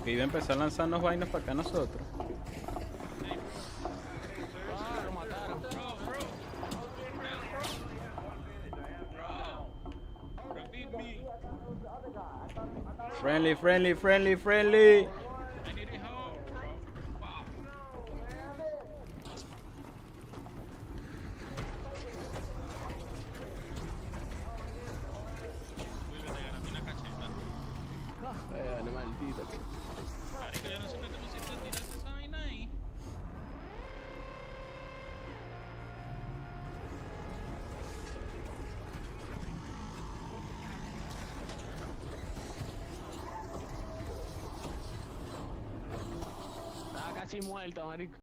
que iba a empezar a lanzarnos vainas para acá nosotros. Lo mataron. Friendly, friendly, friendly, friendly. No, maldito. Marico, yo no sé qué te pusiste a tirarte esa vaina ahí. Estaba casi muerto, marico.